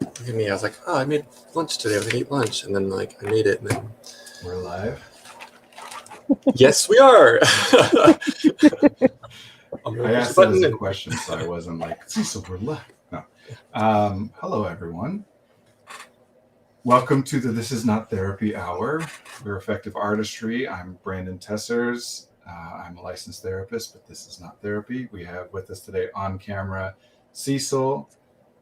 Look at me. I was like, oh, I made lunch today. I was going to eat lunch. And then, like, I made it. And then... We're live? Yes, we are. I asked that as a question, so I wasn't like, so we're live. No. Hello, everyone. Welcome to the This Is Not Therapy Hour. We're Effective Artistry. I'm Brandon Tessers. I'm a licensed therapist, but this is not therapy. We have with us today on camera Cecil,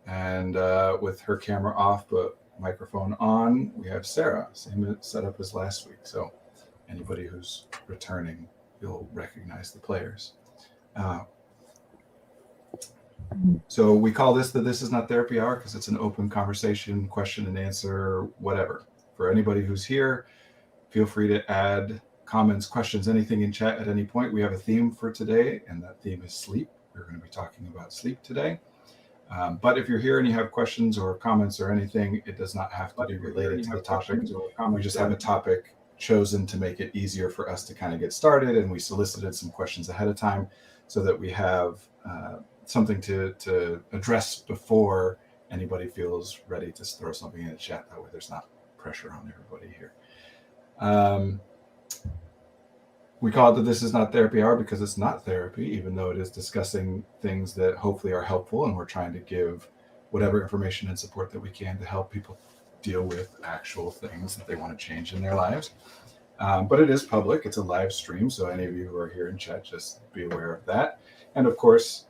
and with her camera off but microphone on, we have Sarah. Same setup as last week. So anybody who's returning, you'll recognize the players. So we call this the This Is Not Therapy Hour because it's an open conversation, question and answer, whatever. For anybody who's here, feel free to add comments, questions, anything in chat at any point. We have a theme for today, and that theme is sleep. We're going to be talking about sleep today. But if you're here and you have questions or comments or anything, it does not have to be related to the topic. We just have a topic chosen to make it easier for us to kind of get started, and we solicited some questions ahead of time so that we have something to address before anybody feels ready to throw something in the chat. That way there's not pressure on everybody here. We call it the This Is Not Therapy Hour because it's not therapy, even though it is discussing things that hopefully are helpful, and we're trying to give whatever information and support that we can to help people deal with actual things that they want to change in their lives. But it is public. It's a live stream, so any of you who are here in chat, just be aware of that. And of course,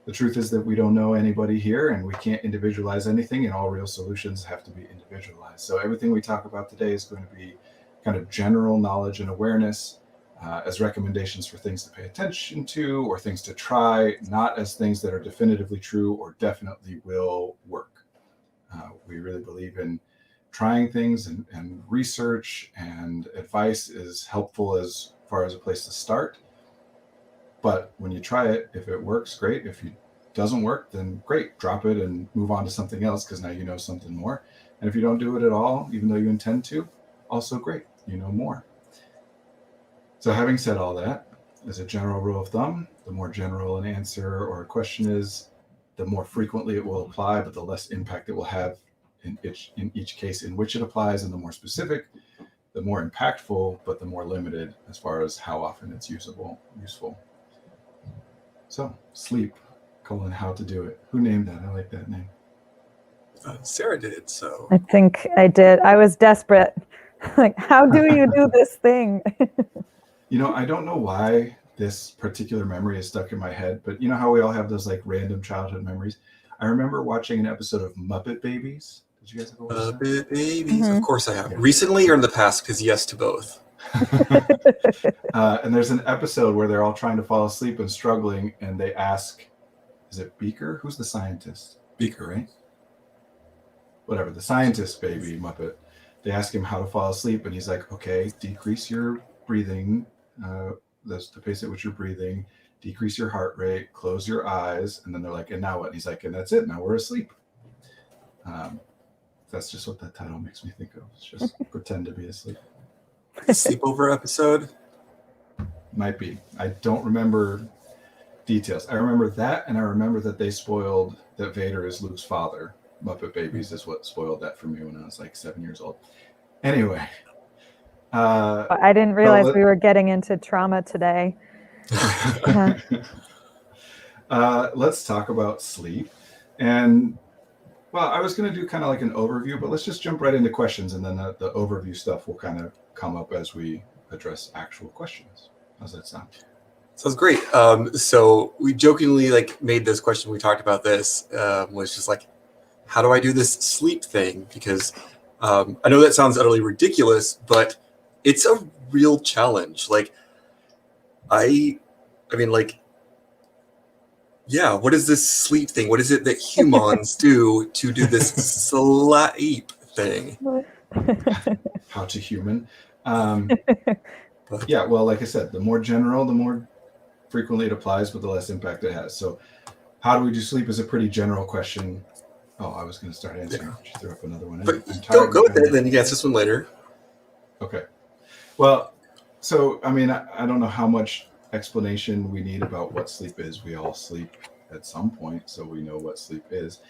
the truth is that we don't know anybody here, and we can't individualize anything, and all real solutions have to be individualized. So everything we talk about today is going to be kind of general knowledge and awareness as recommendations for things to pay attention to or things to try, not as things that are definitively true or definitely will work. We really believe in trying things, and research and advice is helpful as far as a place to start. But when you try it, if it works, great. If it doesn't work, then great. Drop it and move on to something else because now you know something more. And if you don't do it at all, even though you intend to, also great. You know more. So having said all that, as a general rule of thumb, the more general an answer or a question is, the more frequently it will apply, but the less impact it will have in each case in which it applies, and the more specific, the more impactful, but the more limited as far as how often it's useful. So, sleep, how to do it. Who named that? I like that name. Sarah did, so. I think I did. I was desperate. Like, how do you do this thing? You know, I don't know why this particular memory is stuck in my head, but you know how we all have those like random childhood memories? I remember watching an episode of Muppet Babies. Did you guys ever watch that? Muppet Babies? Mm-hmm. Of course I have. Yeah. Recently or in the past? Because yes to both. And there's an episode where they're all trying to fall asleep and struggling, and they ask, is it Beaker? Who's the scientist? Beaker, right? Whatever, the scientist baby Muppet. They ask him how to fall asleep, and he's like, okay, decrease your breathing. That's the pace at which you're breathing. Decrease your heart rate, close your eyes. And then they're like, and now what? And he's like, and that's it. Now we're asleep. That's just what that title makes me think of. It's just pretend to be asleep. Sleepover episode? Might be. I don't remember details. I remember that, and I remember that they spoiled that Vader is Luke's father. Muppet Babies is what spoiled that for me when I was like 7 years old. Anyway. I didn't realize we were getting into trauma today. Let's talk about sleep. And, well, I was going to do kind of like an overview, but let's just jump right into questions, and then the overview stuff will kind of come up as we address actual questions. How's that sound? Sounds great. So we jokingly made this question. We talked about this. Was just like, how do I do this sleep thing? Because I know that sounds utterly ridiculous, but it's a real challenge. What is this sleep thing? What is it that humans do to do this sleep thing? How to human. Yeah, well, like I said, the more general, the more frequently it applies, but the less impact it has. So how do we do sleep is a pretty general question. Oh, I was going to start answering. Yeah. She threw up another one. But go with it, then you can answer this one later. Okay. Well, so, I mean, I don't know how much explanation we need about what sleep is. We all sleep at some point, so we know what sleep is.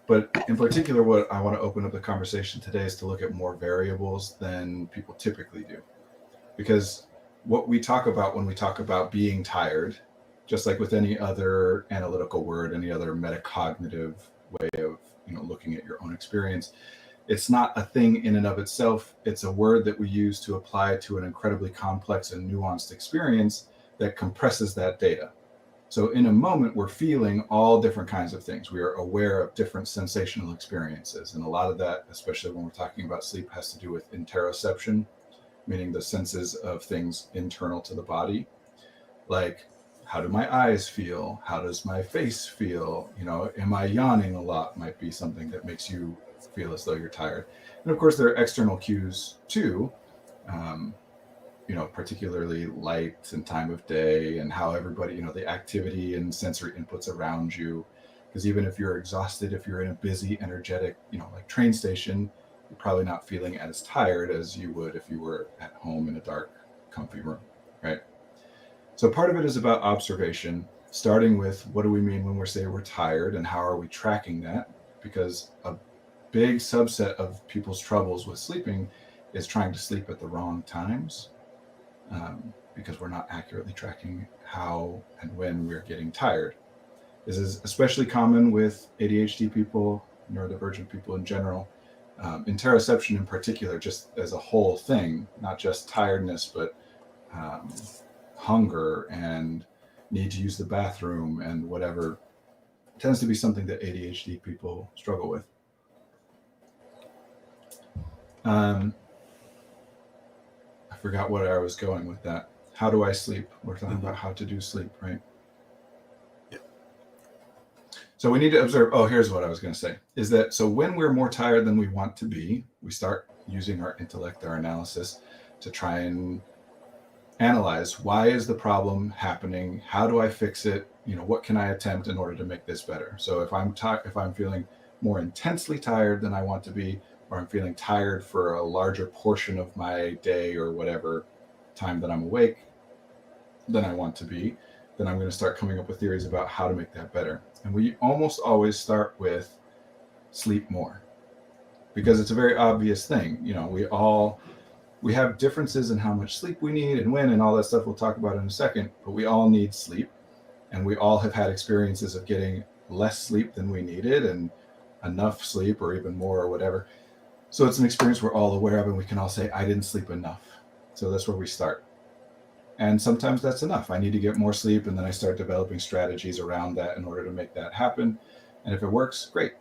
But in particular, what I want to open up the conversation today is to look at more variables than people typically do. Because what we talk about when we talk about being tired, just like with any other analytical word, any other metacognitive way of looking at your own experience, it's not a thing in and of itself. It's a word that we use to apply to an incredibly complex and nuanced experience that compresses that data. So in a moment, we're feeling all different kinds of things. We are aware of different sensational experiences. And a lot of that, especially when we're talking about sleep, has to do with interoception, meaning the senses of things internal to the body. Like, how do my eyes feel? How does my face feel? Am I yawning a lot? Might be something that makes you feel as though you're tired. And of course, there are external cues too. Particularly light and time of day and how everybody, the activity and sensory inputs around you. Because even if you're exhausted, if you're in a busy, energetic, like train station, you're probably not feeling as tired as you would if you were at home in a dark, comfy room, right? So part of it is about observation, starting with what do we mean when we say we're tired and how are we tracking that? Because a big subset of people's troubles with sleeping is trying to sleep at the wrong times. Because we're not accurately tracking how and when we're getting tired. This is especially common with ADHD people, neurodivergent people in general. Interoception in particular, just as a whole thing, not just tiredness, but hunger and need to use the bathroom and whatever, tends to be something that ADHD people struggle with. I forgot where I was going with that. How do I sleep? We're talking about how to do sleep, right? Yeah. So we need to observe. Oh, here's what I was going to say. Is that so when we're more tired than we want to be, we start using our intellect, our analysis, to try and analyze why is the problem happening? How do I fix it? What can I attempt in order to make this better? So if I'm feeling more intensely tired than I want to be, or I'm feeling tired for a larger portion of my day or whatever time that I'm awake than I want to be, then I'm going to start coming up with theories about how to make that better. And we almost always start with sleep more, because it's a very obvious thing. We have differences in how much sleep we need and when and all that stuff we'll talk about in a second, but we all need sleep, and we all have had experiences of getting less sleep than we needed and enough sleep or even more or whatever. So it's an experience we're all aware of, and we can all say, I didn't sleep enough. So that's where we start. And sometimes that's enough. I need to get more sleep, and then I start developing strategies around that in order to make that happen. And if it works, great.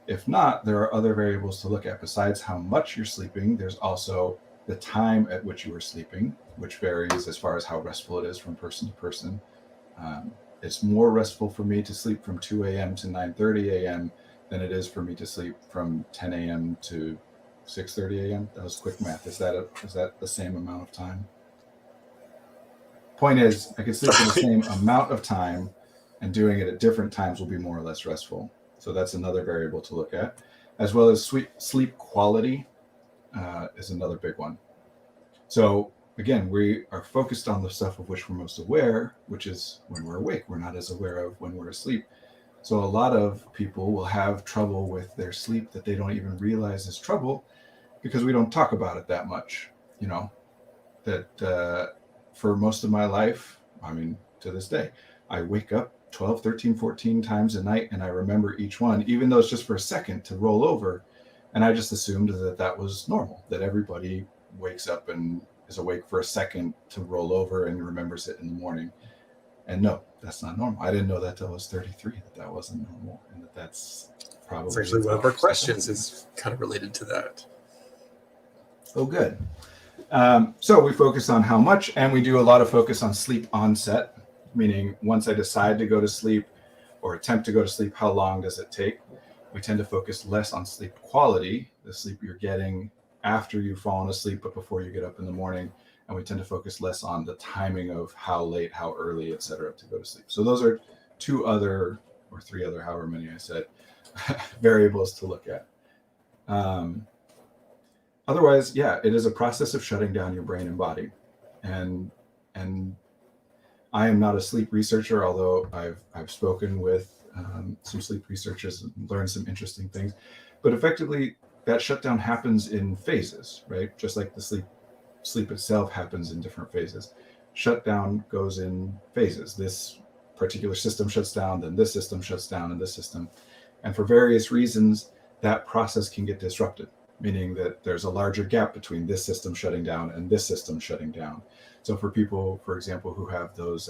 If not, there are other variables to look at. Besides how much you're sleeping, there's also the time at which you are sleeping, which varies as far as how restful it is from person to person. It's more restful for me to sleep from 2 a.m. to 9:30 a.m. than it is for me to sleep from 10 a.m. to 6:30 a.m. That was quick math. Is that the same amount of time? Point is, I could sleep for the same amount of time, and doing it at different times will be more or less restful. So that's another variable to look at, as well as sleep quality is another big one. So again, we are focused on the stuff of which we're most aware, which is when we're awake. We're not as aware of when we're asleep. So a lot of people will have trouble with their sleep that they don't even realize is trouble, because we don't talk about it that much. That for most of my life, to this day, I wake up 12, 13, 14 times a night, and I remember each one, even though it's just for a second, to roll over. And I just assumed that was normal, that everybody wakes up and is awake for a second to roll over and remembers it in the morning. And no, that's not normal. I didn't know that till I was 33, that wasn't normal, and that's probably... It's actually one of our questions is kind of related to that. Oh, good. So we focus on how much, and we do a lot of focus on sleep onset, meaning once I decide to go to sleep or attempt to go to sleep, how long does it take? We tend to focus less on sleep quality, the sleep you're getting after you've fallen asleep, but before you get up in the morning. And we tend to focus less on the timing of how late, how early, et cetera, to go to sleep. So those are three other, however many I said, variables to look at. Otherwise, yeah, it is a process of shutting down your brain and body. And I am not a sleep researcher, although I've spoken with some sleep researchers learned some interesting things. But effectively, that shutdown happens in phases, right? Just like the sleep itself happens in different phases. Shutdown goes in phases. This particular system shuts down, then this system shuts down, and this system. And for various reasons, that process can get disrupted, meaning that there's a larger gap between this system shutting down and this system shutting down. So for people, for example, who have those,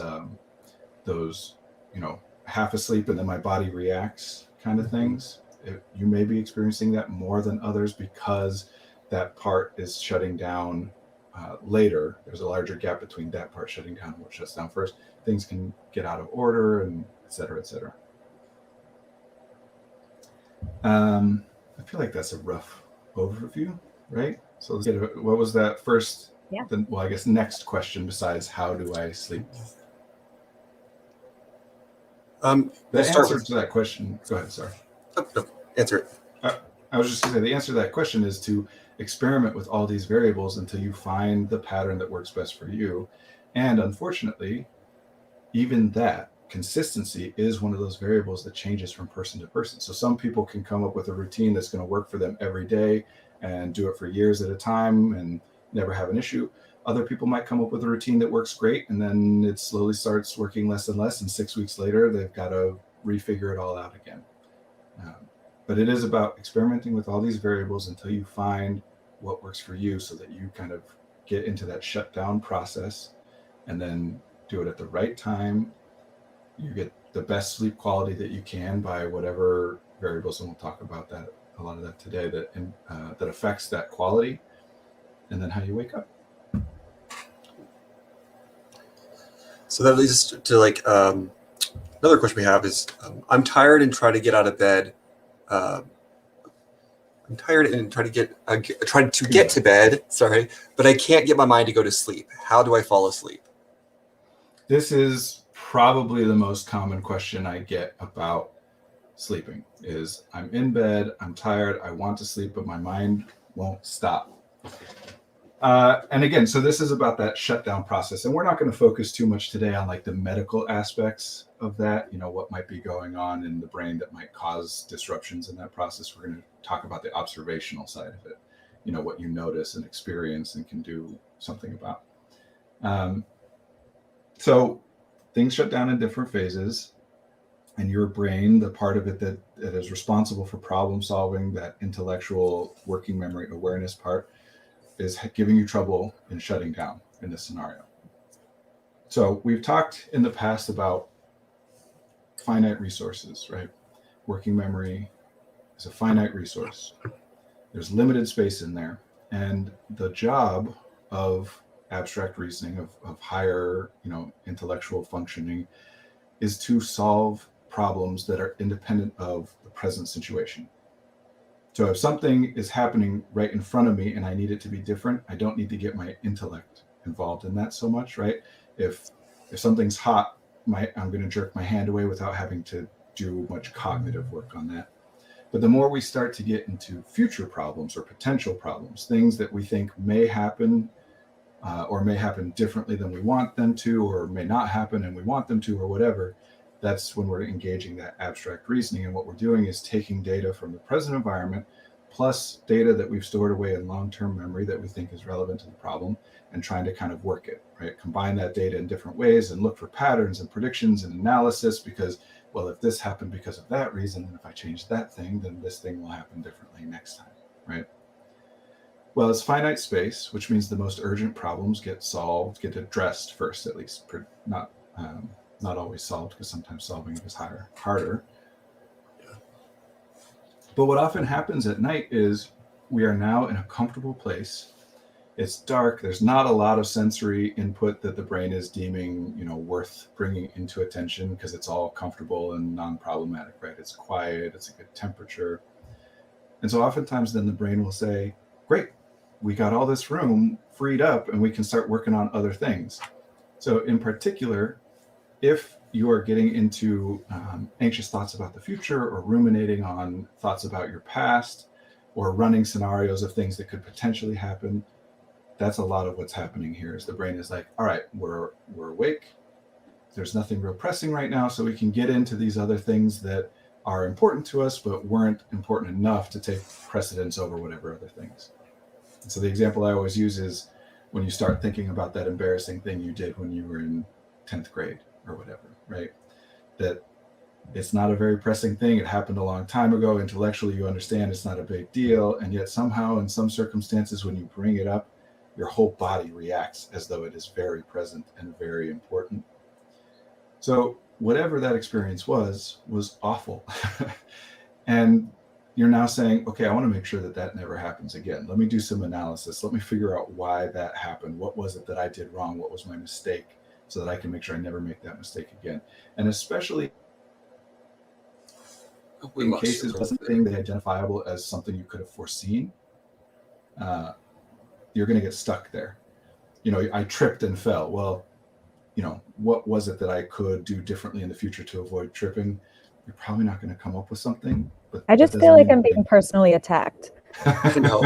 half asleep and then my body reacts kind of things, you may be experiencing that more than others because that part is shutting down later. There's a larger gap between that part shutting down and what shuts down first. Things can get out of order, and et cetera, et cetera. I feel like that's a rough overview, right? So let's get what was that first? Yeah. Well, I guess next question besides how do I sleep? The answer to that question. Go ahead. Sorry. No, answer it. I was just going to say the answer to that question is to experiment with all these variables until you find the pattern that works best for you. And unfortunately, even that consistency is one of those variables that changes from person to person. So some people can come up with a routine that's going to work for them every day and do it for years at a time and never have an issue. Other people might come up with a routine that works great, and then it slowly starts working less and less. And 6 weeks later, they've got to refigure it all out again. But it is about experimenting with all these variables until you find what works for you so that you kind of get into that shutdown process and then do it at the right time. You get the best sleep quality that you can by whatever variables, and we'll talk about that, a lot of that today, that affects that quality, and then how you wake up. So that leads us to another question we have is, I'm tired and try to get out of bed. I'm tired and trying to get to bed. Sorry, but I can't get my mind to go to sleep. How do I fall asleep? This is probably the most common question I get about sleeping is I'm in bed, I'm tired, I want to sleep, but my mind won't stop. And again, so this is about that shutdown process. And we're not going to focus too much today on like the medical aspects of that, what might be going on in the brain that might cause disruptions in that process. We're going to talk about the observational side of it, what you notice and experience and can do something about. So things shut down in different phases, and your brain, the part of it that is responsible for problem solving, that intellectual working memory awareness part, is giving you trouble in shutting down in this scenario. So we've talked in the past about finite resources, right? Working memory is a finite resource. There's limited space in there. And the job of abstract reasoning, of higher, intellectual functioning, is to solve problems that are independent of the present situation. So if something is happening right in front of me and I need it to be different, I don't need to get my intellect involved in that so much, right? If something's hot, I'm going to jerk my hand away without having to do much cognitive work on that. But the more we start to get into future problems or potential problems, things that we think may happen or may happen differently than we want them to, or may not happen and we want them to, or whatever, that's when we're engaging that abstract reasoning. And what we're doing is taking data from the present environment plus data that we've stored away in long-term memory that we think is relevant to the problem, and trying to kind of work it, right? Combine that data in different ways and look for patterns and predictions and analysis, because, well, if this happened because of that reason, and if I change that thing, then this thing will happen differently next time, right? Well, it's finite space, which means the most urgent problems get addressed first, at least. Not always solved, because sometimes solving it is harder. But what often happens at night is we are now in a comfortable place. It's dark. There's not a lot of sensory input that the brain is deeming, worth bringing into attention, because it's all comfortable and non-problematic, right? It's quiet. It's a good temperature. And so oftentimes then the brain will say, great, we got all this room freed up and we can start working on other things. So in particular, if you are getting into anxious thoughts about the future, or ruminating on thoughts about your past, or running scenarios of things that could potentially happen, that's a lot of what's happening here. Is the brain is like, all right, we're awake. there's nothing real pressing right now, so we can get into these other things that are important to us, but weren't important enough to take precedence over whatever other things. And so the example I always use is when you start thinking about that embarrassing thing you did when you were in 10th grade or whatever, right? That it's not a very pressing thing. It happened a long time ago. Intellectually, you understand it's not a big deal. And yet somehow in some circumstances, when you bring it up, your whole body reacts as though it is very present and very important. So whatever that experience was awful. And you're now saying, okay, I want to make sure that that never happens again. Let me do some analysis. Let me figure out why that happened. What was it that I did wrong? What was my mistake? So that I can make sure I never make that mistake again. And especially in cases where something identifiable as something you could have foreseen, you're going to get stuck there. I tripped and fell. Well, what was it that I could do differently in the future to avoid tripping? You're probably not going to come up with something. But I just feel like I'm being personally attacked. I know.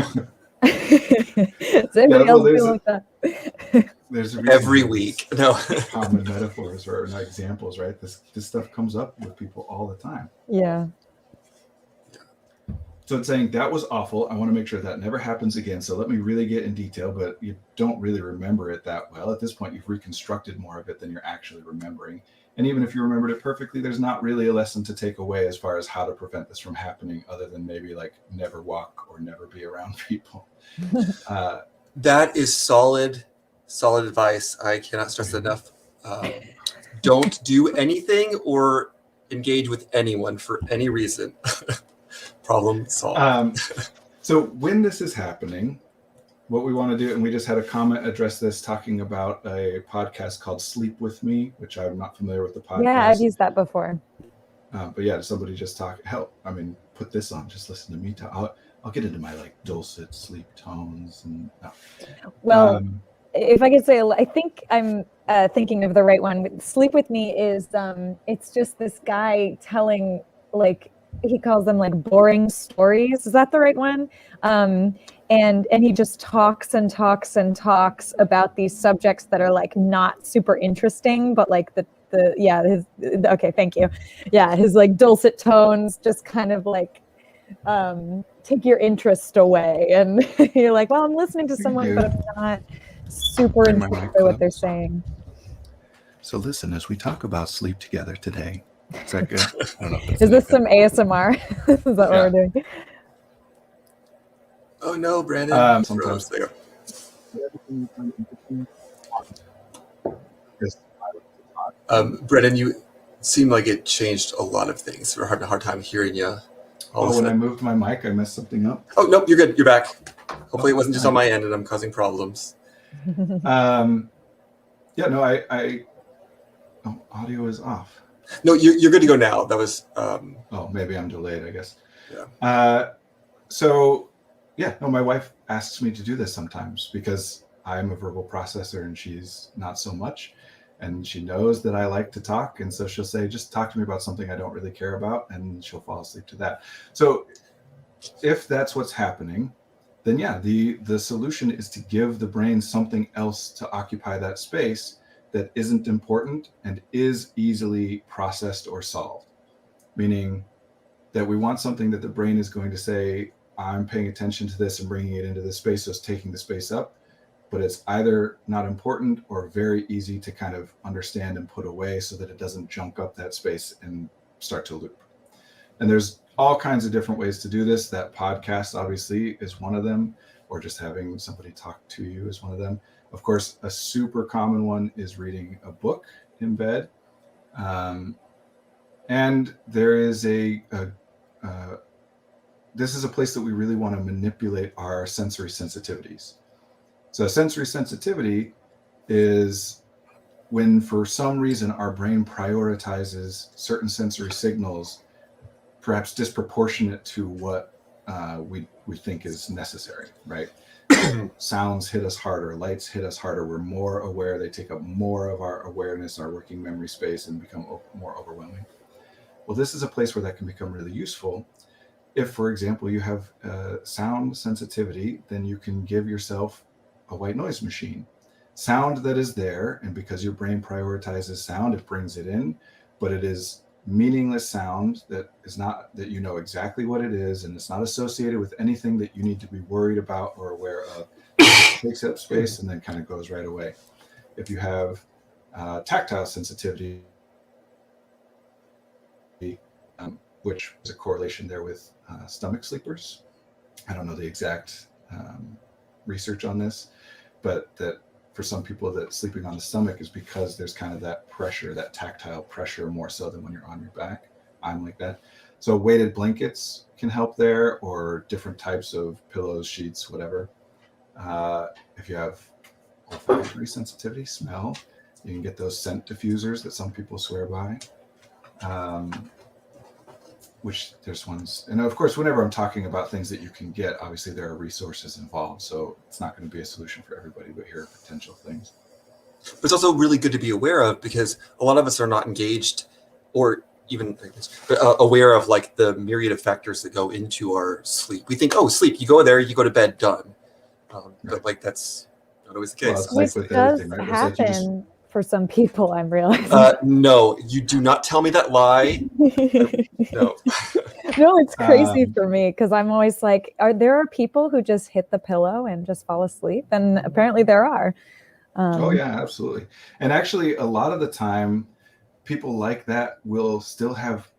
Does anybody else feel like that? There's Every week. No. Common metaphors or examples, right? This stuff comes up with people all the time. Yeah. So it's saying that was awful. I want to make sure that never happens again. So let me really get in detail, but you don't really remember it that well. At this point, you've reconstructed more of it than you're actually remembering. And even if you remembered it perfectly, there's not really a lesson to take away as far as how to prevent this from happening, other than maybe like never walk or never be around people. That is solid advice. I cannot stress it enough. Don't do anything or engage with anyone for any reason. Problem solved. So when this is happening, what we want to do, and we just had a comment address this talking about a podcast called Sleep With Me, which I'm not familiar with the podcast. Yeah, I've used that before. But yeah, somebody just talk, put this on, just listen to me talk. I'll get into my like dulcet sleep tones and well, if I could say, I think I'm thinking of the right one. Sleep With Me is it's just this guy telling, like, he calls them like boring stories. Is that the right one? And he just talks and talks and talks about these subjects that are like not super interesting, but like okay, thank you. Yeah, his like dulcet tones just kind of like take your interest away, and you're like, well, I'm listening to someone, but I'm not super interested by what they're saying. So listen, as we talk about sleep together today. Is that good? I don't know. Is this some ASMR? Is that what we're doing? Oh no, Brandon. Sometimes there. Brennan, you seem like it changed a lot of things. We're having a hard time hearing you. When I moved my mic, I messed something up. Oh, nope, you're good. You're back. Hopefully it wasn't just on my end and I'm causing problems. Audio is off. No, you're good to go now. That was... maybe I'm delayed, I guess. Yeah. My wife asks me to do this sometimes because I'm a verbal processor and she's not so much. And she knows that I like to talk. And so she'll say, just talk to me about something I don't really care about. And she'll fall asleep to that. So if that's what's happening, then the solution is to give the brain something else to occupy that space that isn't important and is easily processed or solved. Meaning that we want something that the brain is going to say, I'm paying attention to this and bringing it into this space, so it's taking the space up, but it's either not important or very easy to kind of understand and put away so that it doesn't junk up that space and start to loop. And there's all kinds of different ways to do this. That podcast obviously is one of them, or just having somebody talk to you is one of them. Of course, a super common one is reading a book in bed. And there is this is a place that we really want to manipulate our sensory sensitivities. So sensory sensitivity is when for some reason our brain prioritizes certain sensory signals, perhaps disproportionate to what we think is necessary, right? Sounds hit us harder, lights hit us harder. We're more aware. They take up more of our awareness, our working memory space, and become more overwhelming. Well, this is a place where that can become really useful. If, for example, you have sound sensitivity, then you can give yourself a white noise machine. sound that is there, and because your brain prioritizes sound, it brings it in, but it is meaningless sound that is not, that you know exactly what it is, and it's not associated with anything that you need to be worried about or aware of. It takes up space and then kind of goes right away. If you have tactile sensitivity, which is a correlation there with stomach sleepers. I don't know the exact research on this, but that for some people that sleeping on the stomach is because there's kind of that pressure, that tactile pressure, more so than when you're on your back. I'm like that. So weighted blankets can help there, or different types of pillows, sheets, whatever. If you have olfactory sensitivity, smell, you can get those scent diffusers that some people swear by. Which there's ones, and of course, whenever I'm talking about things that you can get, obviously there are resources involved, so it's not going to be a solution for everybody, but here are potential things. But it's also really good to be aware of, because a lot of us are not engaged or even aware of like the myriad of factors that go into our sleep. We think, oh, sleep, you go there, you go to bed, done. But like that's not always the case. Well, it's like Which with does everything, right? happen It's like for some people, I'm realizing. No, you do not tell me that lie. No. No, it's crazy for me, because I'm always like, there people who just hit the pillow and just fall asleep? And apparently there are. Oh yeah, absolutely. And actually, a lot of the time, people like that will still have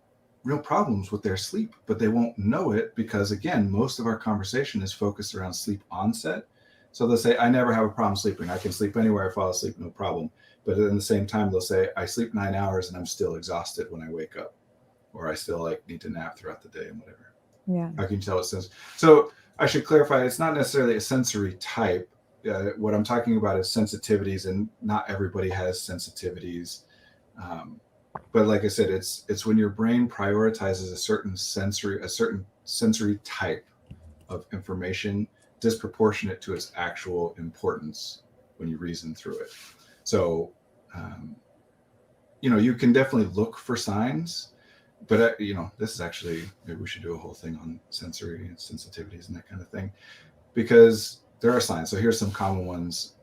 real problems with their sleep, but they won't know it because, again, most of our conversation is focused around sleep onset. So they'll say, I never have a problem sleeping. I can sleep anywhere. I fall asleep, no problem. But at the same time, they'll say, I sleep 9 hours and I'm still exhausted when I wake up, or I still like need to nap throughout the day and whatever. Yeah. How can you tell it sense? So I should clarify, it's not necessarily a sensory type. What I'm talking about is sensitivities, and not everybody has sensitivities. But like I said, it's when your brain prioritizes a certain sensory type of information disproportionate to its actual importance when you reason through it. So, you can definitely look for signs, but this is actually, maybe we should do a whole thing on sensory and sensitivities and that kind of thing, because there are signs. So here's some common ones.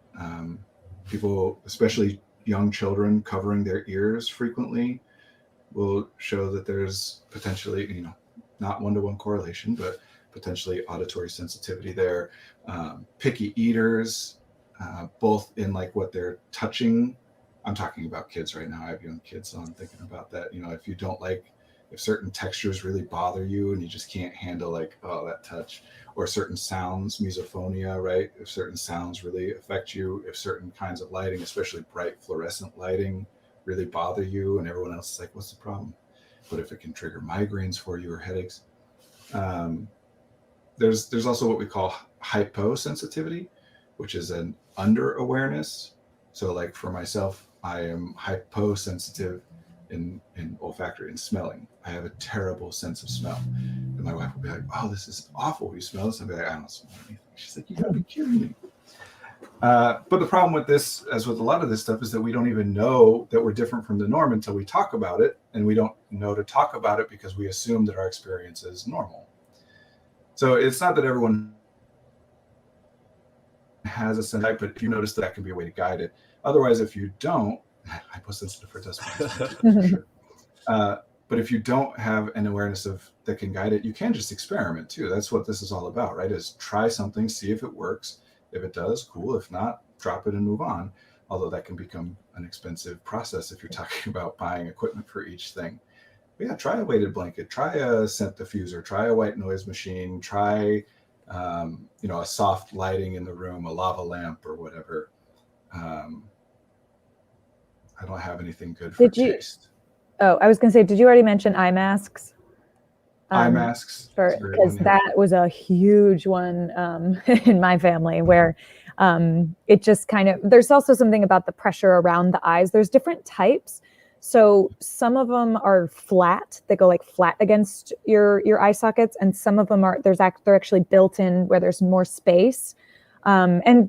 People, especially young children, covering their ears frequently will show that there's potentially, not one-to-one correlation, but potentially auditory sensitivity there. Picky eaters, both in like what they're touching. I'm talking about kids right now. I have young kids, so I'm thinking about that. If certain textures really bother you and you just can't handle that touch, or certain sounds, misophonia, right? If certain sounds really affect you, if certain kinds of lighting, especially bright fluorescent lighting, really bother you, and everyone else is like, what's the problem? But if it can trigger migraines for you or headaches. There's also what we call hyposensitivity, which is an under awareness. So like for myself, I am hyposensitive in olfactory and smelling. I have a terrible sense of smell. And my wife will be like, oh, this is awful. You smell this? I'll be like, I don't smell anything. She's like, you gotta be kidding me. But the problem with this, as with a lot of this stuff, is that we don't even know that we're different from the norm until we talk about it. And we don't know to talk about it because we assume that our experience is normal. So it's not that everyone has a sense type, but if you notice, that can be a way to guide it. Otherwise, if you don't, hyposensitive for decibels, for sure. But if you don't have an awareness that can guide it, you can just experiment too. That's what this is all about, right? Is try something, see if it works. If it does, cool. If not, drop it and move on. Although that can become an expensive process if you're talking about buying equipment for each thing. But yeah, try a weighted blanket, try a scent diffuser, try a white noise machine, try a soft lighting in the room, a lava lamp or whatever. I don't have anything good for taste. Oh, I was going to say, did you already mention eye masks? Eye masks, because that was a huge one in my family, where it just kind of, there's also something about the pressure around the eyes. There's different types. So some of them are flat, they go like flat against your eye sockets, and some of them they're actually built in where there's more space. And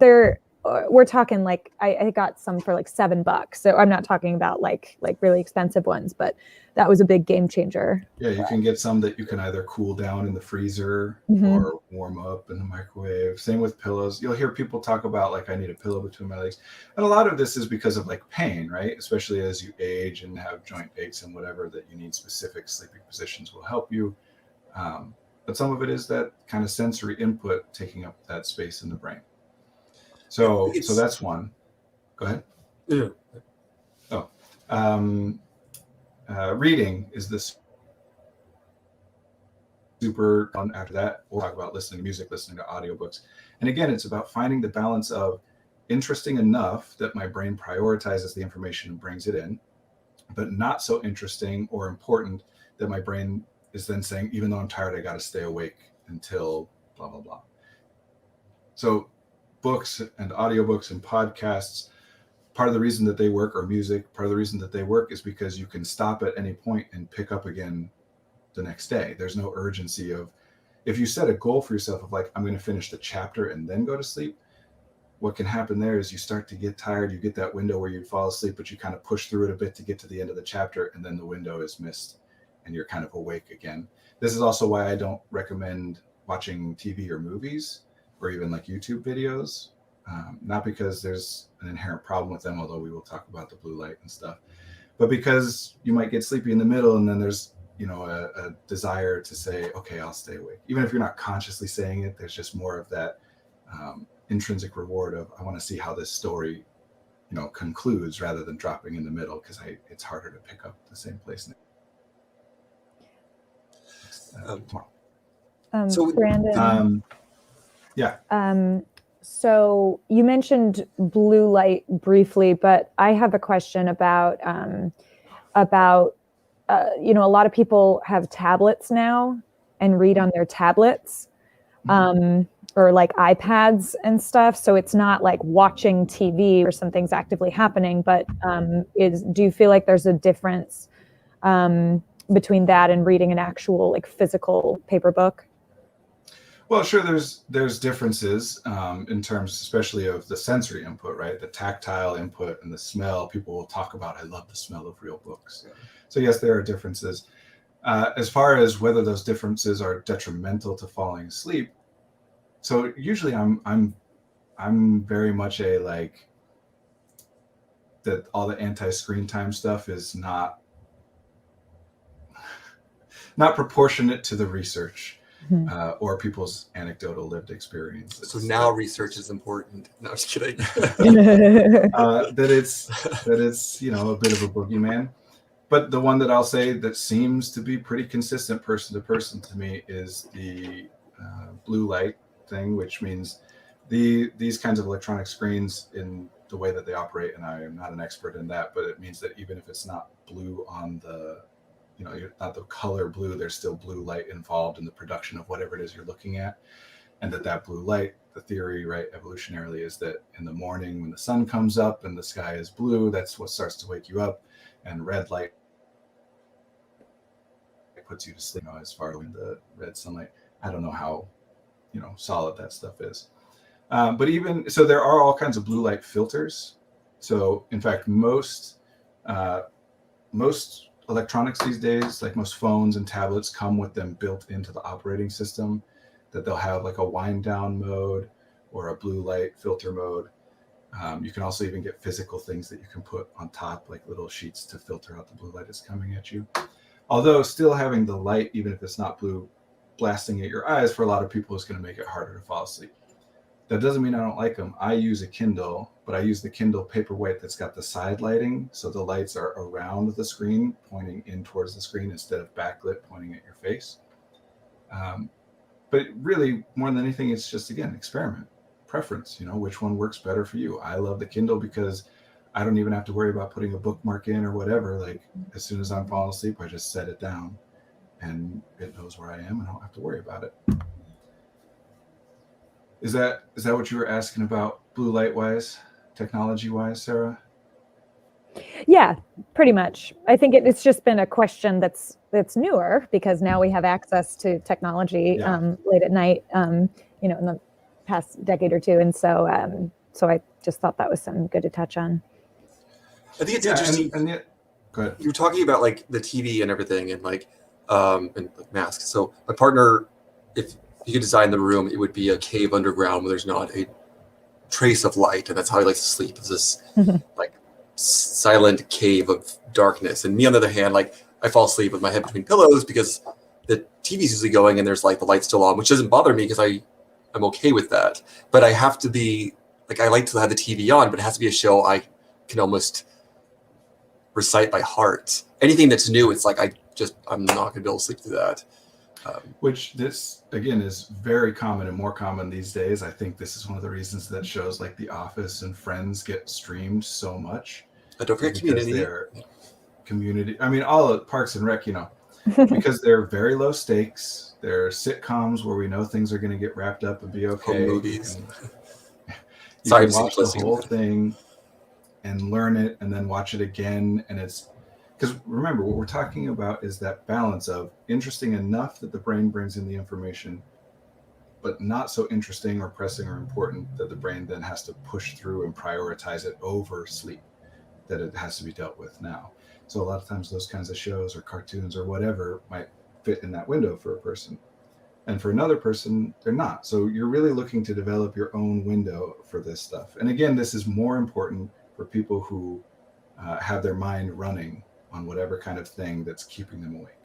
we're talking like I got some for like $7. So I'm not talking about like really expensive ones, but that was a big game changer. Yeah, you can get some that you can either cool down in the freezer or warm up in the microwave. Same with pillows. You'll hear people talk about like, I need a pillow between my legs. And a lot of this is because of like pain, right? Especially as you age and have joint aches and whatever, that you need specific sleeping positions will help you. But some of it is that kind of sensory input taking up that space in the brain. So that's one. Go ahead. Yeah. Reading is this super fun. After that, we'll talk about listening to music, listening to audiobooks. And again, it's about finding the balance of interesting enough that my brain prioritizes the information and brings it in, but not so interesting or important that my brain is then saying, even though I'm tired, I got to stay awake until blah, blah, blah. So books and audiobooks and podcasts, part of the reason that they work, or music, part of the reason that they work is because you can stop at any point and pick up again the next day. There's no urgency of, if you set a goal for yourself of like, I'm going to finish the chapter and then go to sleep, what can happen there is you start to get tired. You get that window where you fall asleep, but you kind of push through it a bit to get to the end of the chapter, and then the window is missed and you're kind of awake again. This is also why I don't recommend watching TV or movies or even like YouTube videos. Not because there's an inherent problem with them, although we will talk about the blue light and stuff, but because you might get sleepy in the middle, and then there's, you know, a desire to say, okay, I'll stay awake. Even if you're not consciously saying it, there's just more of that intrinsic reward of, I want to see how this story, you know, concludes, rather than dropping in the middle, because it's harder to pick up the same place tomorrow. So Brandon, yeah. So you mentioned blue light briefly, but I have a question about you know, a lot of people have tablets now and read on their tablets, or like iPads and stuff. So it's not like watching TV or something's actively happening, but do you feel like there's a difference between that and reading an actual like physical paper book? Well, sure, there's differences in terms, especially of the sensory input, right? The tactile input and the smell. People will talk about, I love the smell of real books. Yeah. So yes, there are differences. As far as whether those differences are detrimental to falling asleep, so usually I'm very much a like that all the anti-screen time stuff is not proportionate to the research. Or people's anecdotal lived experiences. So now research is important. No, I'm just kidding. that it's you know, a bit of a boogeyman. But the one that I'll say that seems to be pretty consistent person to person to me is the blue light thing, which means these kinds of electronic screens, in the way that they operate, and I am not an expert in that, but it means that even if it's not blue on the, you know, you're not the color blue, there's still blue light involved in the production of whatever it is you're looking at. And that blue light, the theory, right, evolutionarily, is that in the morning when the sun comes up and the sky is blue, that's what starts to wake you up. And red light puts you to sleep, you know, as far as the red sunlight. I don't know how, you know, solid that stuff is. But even, so there are all kinds of blue light filters. So in fact, most electronics these days, like most phones and tablets, come with them built into the operating system, that they'll have like a wind down mode or a blue light filter mode. You can also even get physical things that you can put on top, like little sheets to filter out the blue light that's coming at you. Although still having the light, even if it's not blue, blasting at your eyes, for a lot of people is going to make it harder to fall asleep. That doesn't mean I don't like them. I use a Kindle, but I use the Kindle Paperwhite that's got the side lighting. So the lights are around the screen, pointing in towards the screen instead of backlit, pointing at your face. But really, more than anything, it's just, again, experiment, preference, you know, which one works better for you. I love the Kindle because I don't even have to worry about putting a bookmark in or whatever. Like, as soon as I'm falling asleep, I just set it down and it knows where I am and I don't have to worry about it. Is that what you were asking about, blue light wise, technology wise, Sarah? Yeah, pretty much. I think it's just been a question that's newer, because now we have access to technology late at night, you know, in the past decade or two, and so I just thought that was something good to touch on. I think it's interesting. And yet, go ahead. You're talking about like the TV and everything, and like masks. So my partner, if you could design the room, it would be a cave underground where there's not a trace of light, and that's how he likes to sleep. Is this like silent cave of darkness? And me, on the other hand, like I fall asleep with my head between pillows because the TV's usually going and there's like the light still on, which doesn't bother me because I'm okay with that. But I have to be like, I like to have the TV on, but it has to be a show I can almost recite by heart. Anything that's new, it's like I'm not gonna be able to sleep through that. Which this again is very common and more common these days. I think this is one of the reasons that shows like The Office and Friends get streamed so much. Don't forget Community. Community. I mean, all of Parks and Rec, because they're very low stakes. They're sitcoms where we know things are going to get wrapped up and be okay. Movies. You can watch the whole thing and learn it and then watch it again. And it's because remember, what we're talking about is that balance of interesting enough that the brain brings in the information, but not so interesting or pressing or important that the brain then has to push through and prioritize it over sleep, that it has to be dealt with now. So a lot of times those kinds of shows or cartoons or whatever might fit in that window for a person. And for another person, they're not. So you're really looking to develop your own window for this stuff. And again, this is more important for people who have their mind running on whatever kind of thing that's keeping them awake.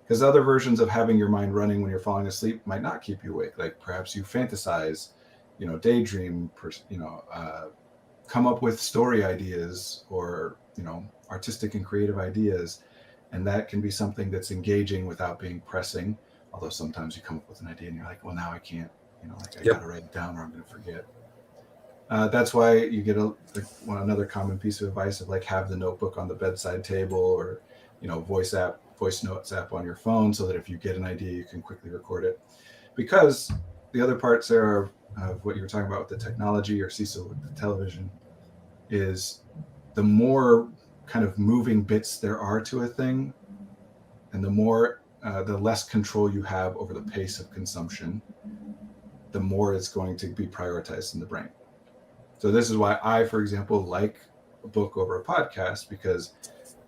Because other versions of having your mind running when you're falling asleep might not keep you awake. Like perhaps you fantasize, daydream, come up with story ideas or, artistic and creative ideas. And that can be something that's engaging without being pressing. Although sometimes you come up with an idea and you're like, well, now I can't, I got to write it down or I'm going to forget. That's why you get another common piece of advice of like have the notebook on the bedside table or, voice notes app on your phone so that if you get an idea, you can quickly record it. Because the other parts there of what you were talking about with the technology or Cecil with the television is the more kind of moving bits there are to a thing and the less control you have over the pace of consumption, the more it's going to be prioritized in the brain. So this is why I, for example, like a book over a podcast, because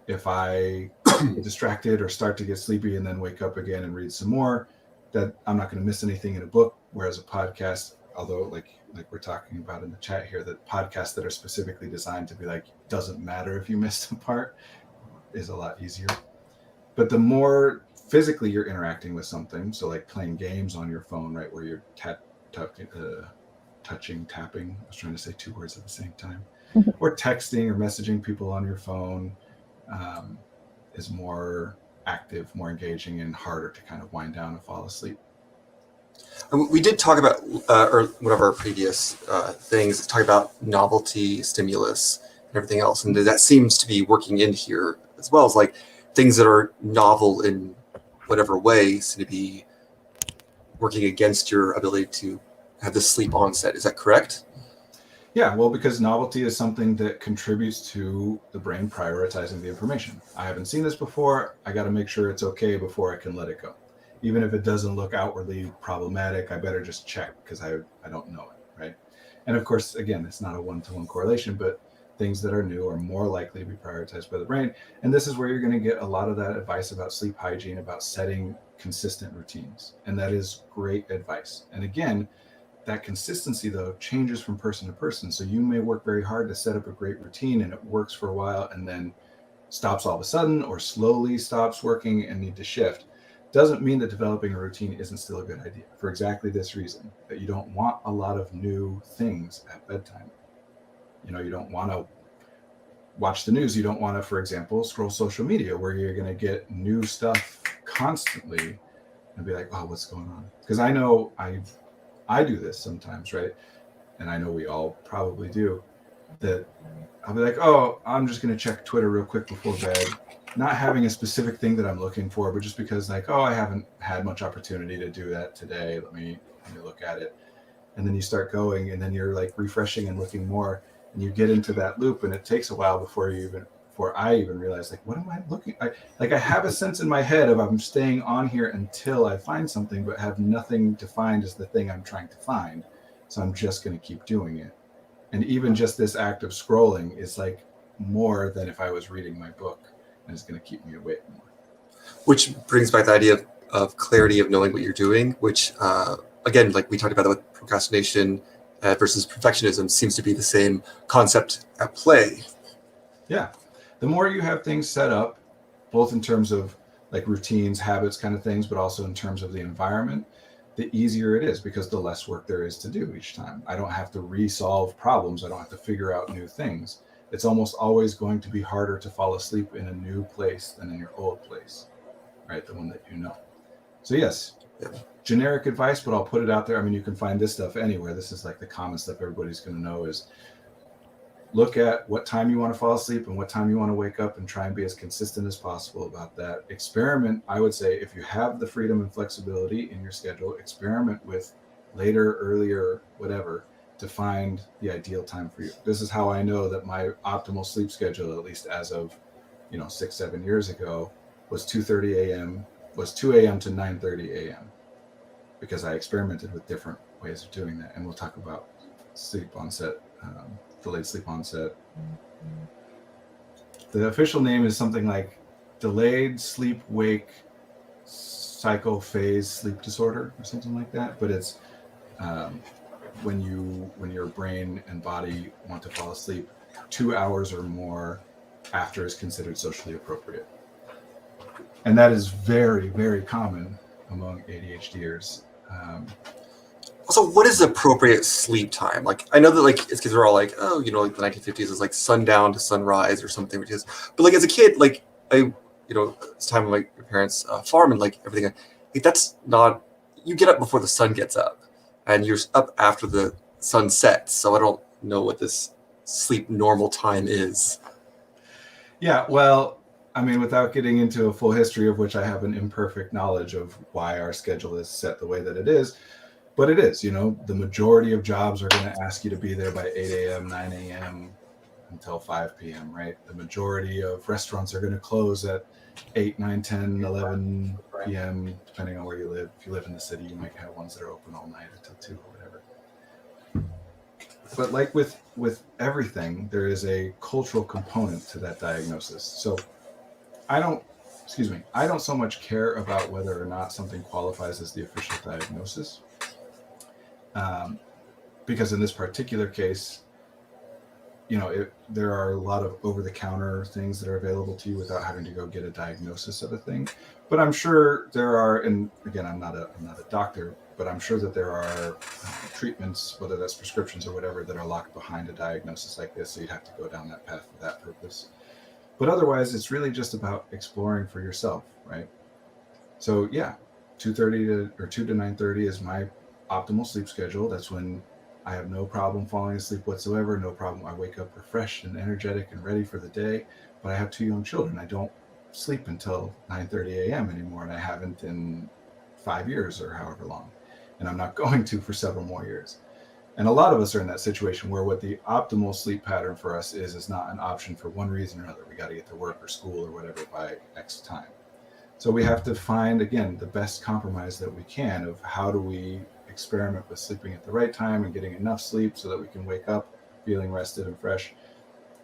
if I get distracted or start to get sleepy and then wake up again and read some more, that I'm not going to miss anything in a book. Whereas a podcast, although like we're talking about in the chat here, that podcasts that are specifically designed to be like, doesn't matter if you missed a part, is a lot easier. But the more physically you're interacting with something, so like playing games on your phone, right, where you're touching, tapping, I was trying to say two words at the same time, or texting or messaging people on your phone is more active, more engaging, and harder to kind of wind down and fall asleep. We did talk about, or one of our previous things, talk about novelty, stimulus, and everything else, and that seems to be working in here as well as like things that are novel in whatever way seem to be working against your ability to have the sleep onset. Is that correct? Yeah, well, because novelty is something that contributes to the brain prioritizing the information. I haven't seen this before. I got to make sure it's okay before I can let it go. Even if it doesn't look outwardly problematic, I better just check because I don't know it, right? And of course, again, it's not a one-to-one correlation, but things that are new are more likely to be prioritized by the brain. And this is where you're going to get a lot of that advice about sleep hygiene, about setting consistent routines. And that is great advice. And again, that consistency, though, changes from person to person. So you may work very hard to set up a great routine and it works for a while and then stops all of a sudden or slowly stops working and need to shift. Doesn't mean that developing a routine isn't still a good idea for exactly this reason, that you don't want a lot of new things at bedtime. You don't want to watch the news. You don't want to, for example, scroll social media where you're going to get new stuff constantly and be like, oh, what's going on? Because I know I do this sometimes, right? And I know we all probably do, that I'll be like, oh, I'm just going to check Twitter real quick before bed, not having a specific thing that I'm looking for, but just because like, oh, I haven't had much opportunity to do that today. Let me look at it. And then you start going and then you're like refreshing and looking more and you get into that loop and it takes a while before I even realize like, what am I looking at? I have a sense in my head of I'm staying on here until I find something, but have nothing defined as the thing I'm trying to find. So I'm just going to keep doing it. And even just this act of scrolling is like more than if I was reading my book, and it's going to keep me awake more. Which brings back the idea of clarity of knowing what you're doing, which again, like we talked about with procrastination versus perfectionism, seems to be the same concept at play. Yeah. The more you have things set up, both in terms of like routines, habits, kind of things, but also in terms of the environment, the easier it is because the less work there is to do each time. I don't have to resolve problems. I don't have to figure out new things. It's almost always going to be harder to fall asleep in a new place than in your old place, right? The one that you know. So yes, generic advice, but I'll put it out there. I mean, you can find this stuff anywhere. This is like the common stuff everybody's going to know is look at what time you want to fall asleep and what time you want to wake up and try and be as consistent as possible about that. Experiment, I would say, if you have the freedom and flexibility in your schedule, experiment with later, earlier, whatever, to find the ideal time for you. This is how I know that my optimal sleep schedule, at least as of 6-7 years ago, was 2:30 a.m., was 2 a.m. to 9:30 a.m. because I experimented with different ways of doing that. And we'll talk about sleep onset, delayed sleep onset. The official name is something like delayed sleep wake cycle phase sleep disorder or something like that. But it's when your brain and body want to fall asleep 2 hours or more after is considered socially appropriate. And that is very, very common among ADHDers. Also, what is appropriate sleep time? Like, I know that like it's because we're all like, oh, like the 1950s is like sundown to sunrise or something, which is, but like as a kid, like it's time of like your parents' farm and like everything. Like that's not. You get up before the sun gets up, and you're up after the sun sets. So I don't know what this sleep normal time is. Yeah, well, I mean, without getting into a full history of which I have an imperfect knowledge of why our schedule is set the way that it is. But it is, the majority of jobs are going to ask you to be there by 8 a.m., 9 a.m. until 5 p.m., right? The majority of restaurants are going to close at 8, 9, 10, 11 p.m., depending on where you live. If you live in the city, you might have ones that are open all night until 2 or whatever. But like with everything, there is a cultural component to that diagnosis. So I don't so much care about whether or not something qualifies as the official diagnosis. Because in this particular case, there are a lot of over-the-counter things that are available to you without having to go get a diagnosis of a thing. But I'm sure there are, and again, I'm not a doctor, but I'm sure that there are treatments, whether that's prescriptions or whatever, that are locked behind a diagnosis like this. So you'd have to go down that path for that purpose. But otherwise, it's really just about exploring for yourself, right? So yeah, 2:30 or 2 to 9:30 is my optimal sleep schedule. That's when I have no problem falling asleep whatsoever. No problem. I wake up refreshed and energetic and ready for the day. But I have 2 young children. I don't sleep until 9:30 a.m. anymore, and I haven't in 5 years or however long. And I'm not going to for several more years. And a lot of us are in that situation where what the optimal sleep pattern for us is not an option for one reason or another. We got to get to work or school or whatever by X time. So we have to find, again, the best compromise that we can of how do we experiment with sleeping at the right time and getting enough sleep so that we can wake up feeling rested and fresh.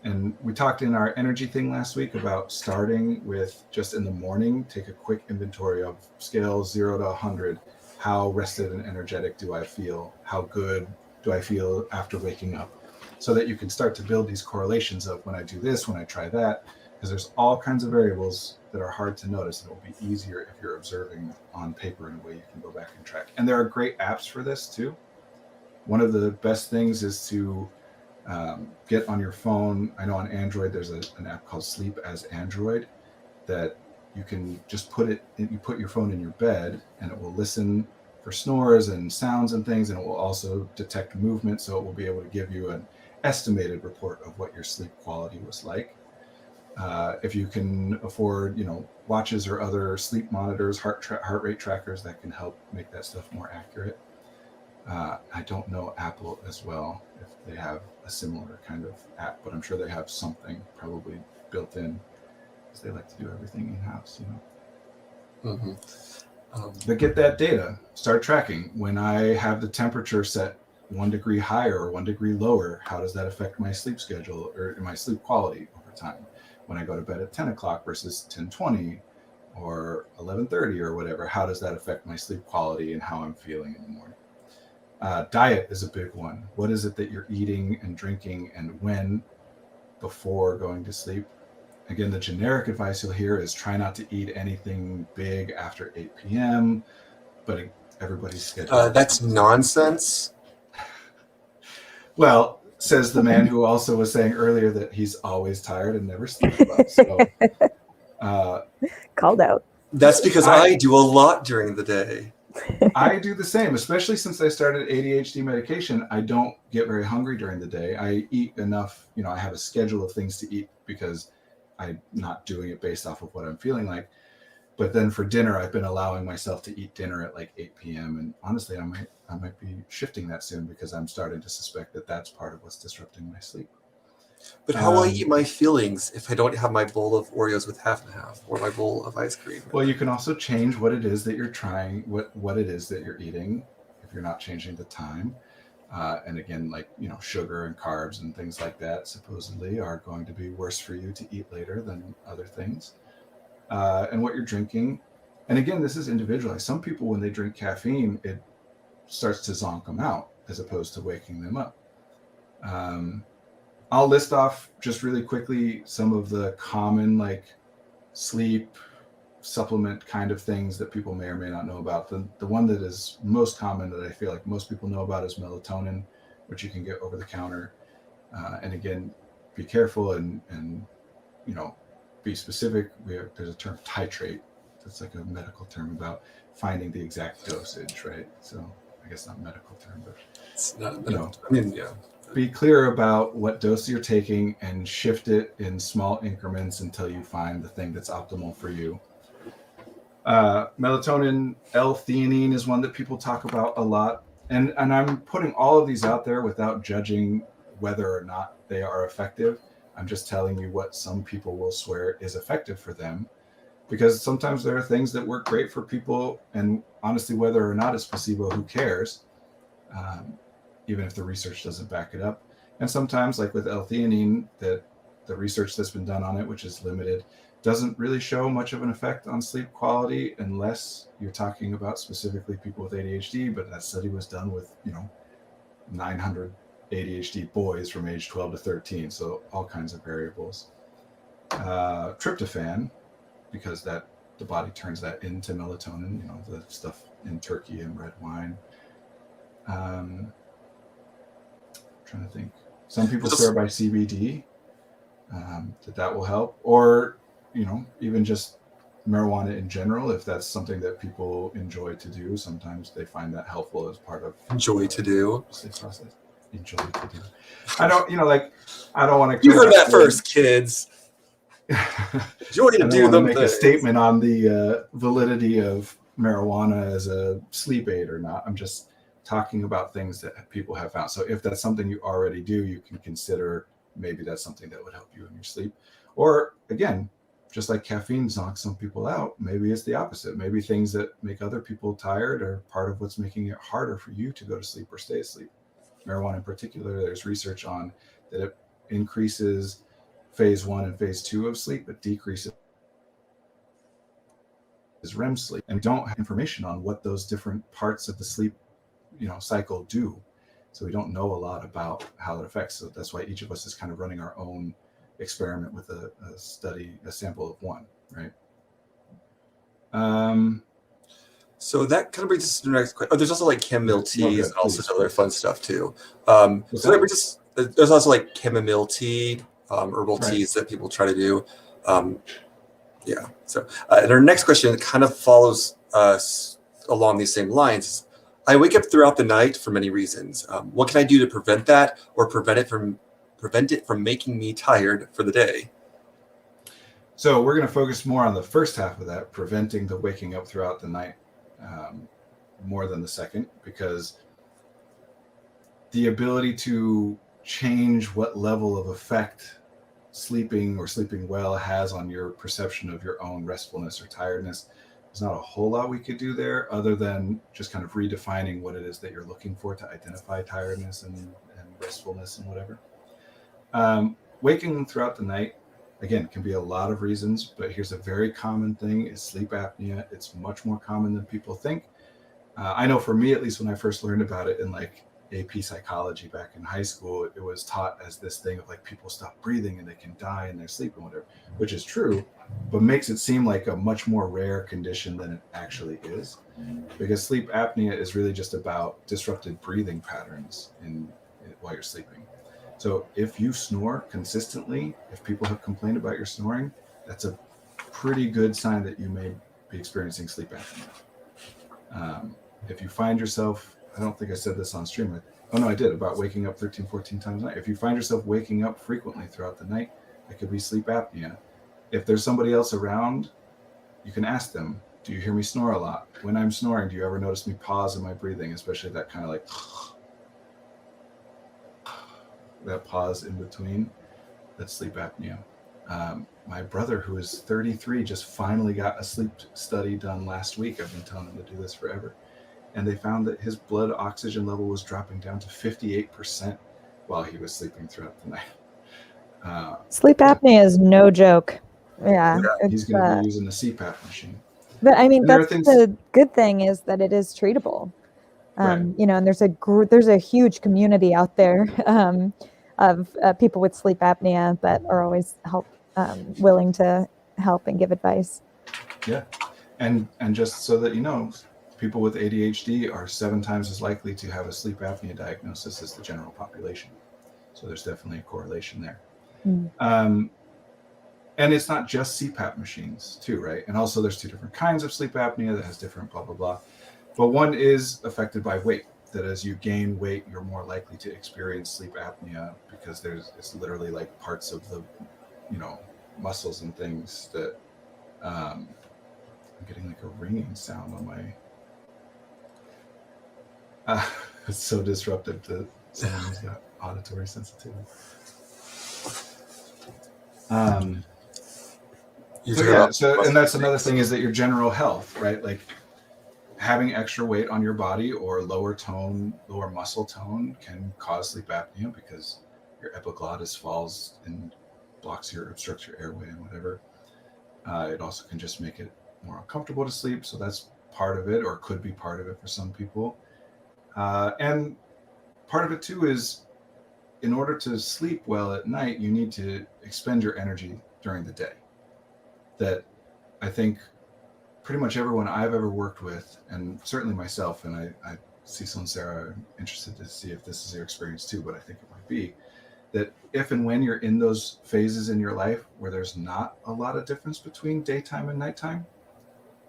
And we talked in our energy thing last week about starting with just in the morning, take a quick inventory of scales 0 to 100. How rested and energetic do I feel? How good do I feel after waking up? So that you can start to build these correlations of when I do this, when I try that, because there's all kinds of variables that are hard to notice, and it will be easier if you're observing on paper in a way you can go back and track. And there are great apps for this too. One of the best things is to get on your phone. I know on Android there's an app called Sleep as Android that you can just you put your phone in your bed and it will listen for snores and sounds and things, and it will also detect movement, so it will be able to give you an estimated report of what your sleep quality was like. If you can afford, watches or other sleep monitors, heart rate trackers that can help make that stuff more accurate. I don't know Apple as well, if they have a similar kind of app, but I'm sure they have something probably built in, because they like to do everything in-house, Mm-hmm. But get that data, start tracking. When I have the temperature set 1 degree higher or 1 degree lower, how does that affect my sleep schedule or my sleep quality over time? When I go to bed at 10 o'clock versus 10:20 or 11:30 or whatever, how does that affect my sleep quality and how I'm feeling in the morning? Diet is a big one. What is it that you're eating and drinking and when before going to sleep? Again, the generic advice you'll hear is try not to eat anything big after 8 p.m., but everybody's schedule. That's nonsense. Well, says the man who also was saying earlier that he's always tired and never sleeps well. So, Called out. That's because I do a lot during the day. I do the same, especially since I started ADHD medication. I don't get very hungry during the day. I eat enough, I have a schedule of things to eat because I'm not doing it based off of what I'm feeling like. But then for dinner, I've been allowing myself to eat dinner at like 8 p.m. And honestly, I might be shifting that soon because I'm starting to suspect that that's part of what's disrupting my sleep. But how will I eat my feelings if I don't have my bowl of Oreos with half and half or my bowl of ice cream? Well, you can also change what it is that you're trying, what it is that you're eating if you're not changing the time. And again, like, sugar and carbs and things like that supposedly are going to be worse for you to eat later than other things. And what you're drinking. And again, this is individualized. Some people, when they drink caffeine, it starts to zonk them out as opposed to waking them up. I'll list off just really quickly some of the common sleep supplement kind of things that people may or may not know about. The one that is most common that I feel like most people know about is melatonin, which you can get over the counter. And again, be careful and be specific. There's a term titrate. That's like a medical term about finding the exact dosage, right? So I guess not a medical term, but it's not medical. I mean, yeah. Be clear about what dose you're taking and shift it in small increments until you find the thing that's optimal for you. Melatonin, L-theanine is one that people talk about a lot. And I'm putting all of these out there without judging whether or not they are effective. I'm just telling you what some people will swear is effective for them, because sometimes there are things that work great for people, and honestly, whether or not it's placebo, who cares? Even if the research doesn't back it up. And sometimes, like with L-theanine, that the research that's been done on it, which is limited, doesn't really show much of an effect on sleep quality unless you're talking about specifically people with ADHD. But that study was done with 900 ADHD boys from age 12 to 13, so all kinds of variables. Tryptophan, because the body turns that into melatonin, the stuff in turkey and red wine. Trying to think. Some people swear by CBD, that will help, or even just marijuana in general, if that's something that people enjoy to do. Sometimes they find that helpful as part of enjoy to do sleep process. Enjoy to do. I don't want to. You heard that first, kids. Enjoy to do them. Make a statement on the validity of marijuana as a sleep aid or not. I'm just talking about things that people have found. So if that's something you already do, you can consider maybe that's something that would help you in your sleep. Or again, just like caffeine knocks some people out, maybe it's the opposite. Maybe things that make other people tired are part of what's making it harder for you to go to sleep or stay asleep. Marijuana in particular, there's research on that it increases phase 1 and phase 2 of sleep, but decreases REM sleep. And we don't have information on what those different parts of the sleep cycle do. So we don't know a lot about how it affects. So that's why each of us is kind of running our own experiment with a sample of one, right? So that kind of brings us to the next question. Oh, there's also like chamomile teas and all sorts of other fun stuff too. So that brings us, there's also like chamomile tea, herbal teas that people try to do. Yeah. So and our next question kind of follows along these same lines. I wake up throughout the night for many reasons. What can I do to prevent that, or prevent it from making me tired for the day? So we're going to focus more on the first half of that, preventing the waking up throughout the night, more than the second, because the ability to change what level of effect sleeping or sleeping well has on your perception of your own restfulness or tiredness there's not a whole lot we could do there other than just kind of redefining what it is that you're looking for to identify tiredness and restfulness and whatever. Waking throughout the night, again, can be a lot of reasons, but here's a very common thing is sleep apnea. It's much more common than people think. I know for me, at least when I first learned about it in like AP psychology back in high school, it was taught as this thing of like people stop breathing and they can die in their sleep and whatever, which is true, but makes it seem like a much more rare condition than it actually is, because sleep apnea is really just about disrupted breathing patterns while you're sleeping. So if you snore consistently, if people have complained about your snoring, that's a pretty good sign that you may be experiencing sleep apnea. If you find yourself, I don't think I said this on stream. Oh no, I did, about waking up 13, 14 times a night. If you find yourself waking up frequently throughout the night, it could be sleep apnea. If there's somebody else around, you can ask them, do you hear me snore a lot? When I'm snoring, do you ever notice me pause in my breathing, especially that kind of like that pause in between? That's sleep apnea. My brother, who is 33, just finally got a sleep study done last week. I've been telling him to do this forever. And they found that his blood oxygen level was dropping down to 58% while he was sleeping throughout the night. Sleep apnea is no joke. Yeah. He's going to be using a CPAP machine. But I mean, And that's the good thing is that it is treatable. Right. You know, and there's a huge community out there of people with sleep apnea that are always willing to help and give advice. Yeah. And just so that you know, people with ADHD are 7 times as likely to have a sleep apnea diagnosis as the general population. So there's definitely a correlation there. And it's not just CPAP machines too, right? And also there's 2 different kinds of sleep apnea that has different blah, blah, blah. But one is affected by weight, that as you gain weight, you're more likely to experience sleep apnea because it's literally like parts of the, muscles and things that I'm getting like a ringing sound on my, it's so disruptive to someone who's got auditory sensitivity. And that's another thing is that your general health, right? Like having extra weight on your body or lower muscle tone can cause sleep apnea because your epiglottis falls and obstructs your airway and whatever. It also can just make it more uncomfortable to sleep. So that's part of it, or could be part of it for some people. And part of it too is in order to sleep well at night, you need to expend your energy during the day. That I think pretty much everyone I've ever worked with, and certainly myself, and I Cecil and Sarah are interested to see if this is your experience too, but I think it might be, that if and when you're in those phases in your life where there's not a lot of difference between daytime and nighttime,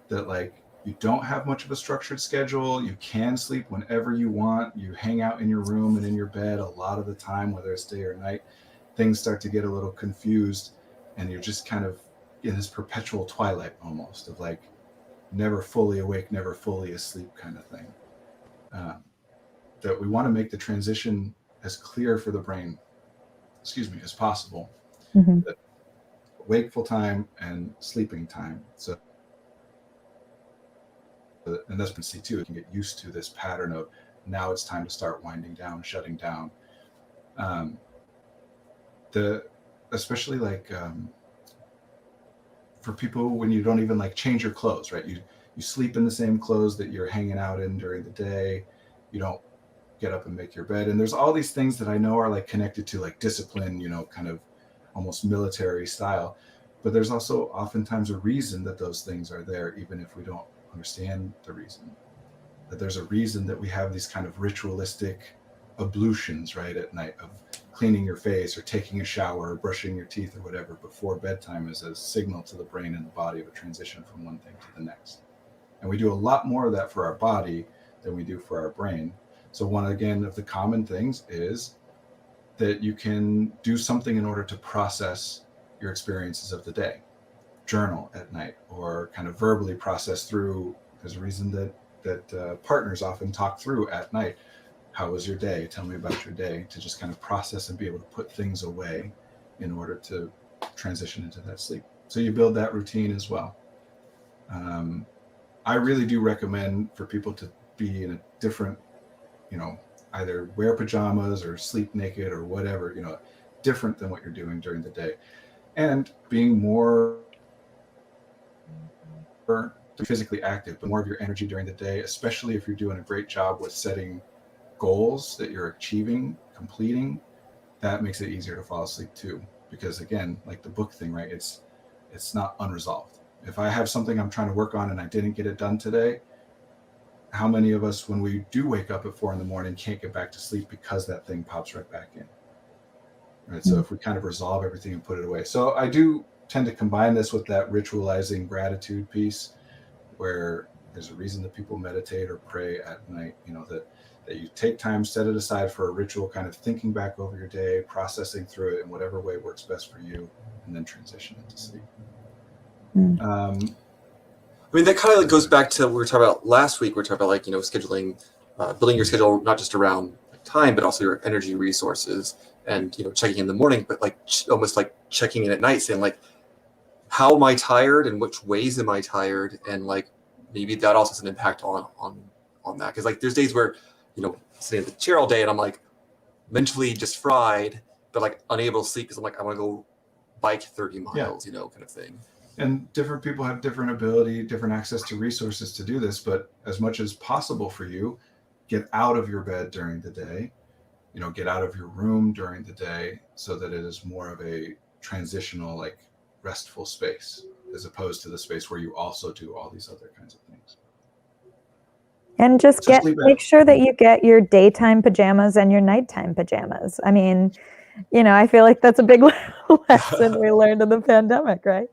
that like you don't have much of a structured schedule, you can sleep whenever you want, you hang out in your room and in your bed a lot of the time, whether it's day or night, things start to get a little confused and you're just kind of in this perpetual twilight almost of like never fully awake, never fully asleep kind of thing. That we want to make the transition as clear for the brain, as possible. Mm-hmm. That wakeful time and sleeping time. So, and that's been C2, it can get used to this pattern of now it's time to start winding down, shutting down. Especially like for people when you don't even like change your clothes, right? You sleep in the same clothes that you're hanging out in during the day. You don't get up and make your bed. And there's all these things that I know are like connected to like discipline, kind of almost military style. But there's also oftentimes a reason that those things are there, even if we don't understand the reason. That there's a reason that we have these kind of ritualistic ablutions, right, at night of cleaning your face or taking a shower or brushing your teeth or whatever before bedtime as a signal to the brain and the body of a transition from one thing to the next. And we do a lot more of that for our body than we do for our brain. So one, again, of the common things is that you can do something in order to process your experiences of the day. Journal at night or kind of verbally process through. There's a reason that partners often talk through at night. How was your day? Tell me about your day, to just kind of process and be able to put things away in order to transition into that sleep. So you build that routine as well. I really do recommend for people to be in a different, either wear pajamas or sleep naked or whatever, different than what you're doing during the day, and being more physically active, but more of your energy during the day, especially if you're doing a great job with setting goals that you're achieving, completing. That makes it easier to fall asleep too, because again, like the book thing, right? It's not unresolved. If I have something I'm trying to work on and I didn't get it done today, how many of us, when we do wake up at 4 a.m, can't get back to sleep because that thing pops right back in? Right. So if we kind of resolve everything and put it away. So I do tend to combine this with that ritualizing gratitude piece, where there's a reason that people meditate or pray at night, that you take time, set it aside for a ritual, kind of thinking back over your day, processing through it in whatever way works best for you, and then transition into sleep. I mean, that kind of like goes back to what we were talking about last week. We were talking about scheduling, building your schedule, not just around time, but also your energy resources, and, checking in the morning, but almost like checking in at night, saying like, how am I tired and which ways am I tired? And maybe that also has an impact on that. Cause there's days where, sitting in the chair all day and I'm like mentally just fried, but unable to sleep because I'm like, I want to go bike 30 miles, kind of thing. And different people have different ability, different access to resources to do this, but as much as possible for you, get out of your bed during the day, get out of your room during the day, so that it is more of a transitional, restful space, as opposed to the space where you also do all these other kinds of things. And just make sure that you get your daytime pajamas and your nighttime pajamas. I mean, I feel like that's a big lesson we learned in the pandemic, right?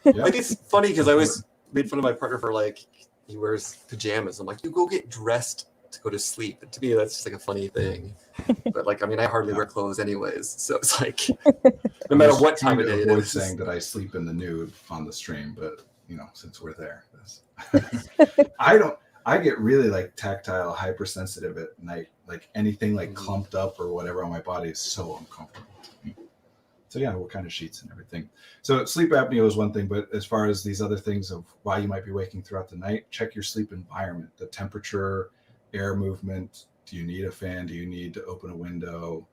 Yeah. It's funny because I always made fun of my partner for he wears pajamas. I'm like, you go get dressed to go to sleep. And to me, that's just a funny thing. But I hardly wear clothes anyways. So it's no matter what time of day it is. Saying that I sleep in the nude on the stream, but since we're there, I get really tactile, hypersensitive at night. Anything clumped up or whatever on my body is so uncomfortable to me. So yeah, what kind of sheets and everything. So sleep apnea is one thing, but as far as these other things of why you might be waking throughout the night, check your sleep environment, the temperature, air movement. Do you need a fan? Do you need to open a window?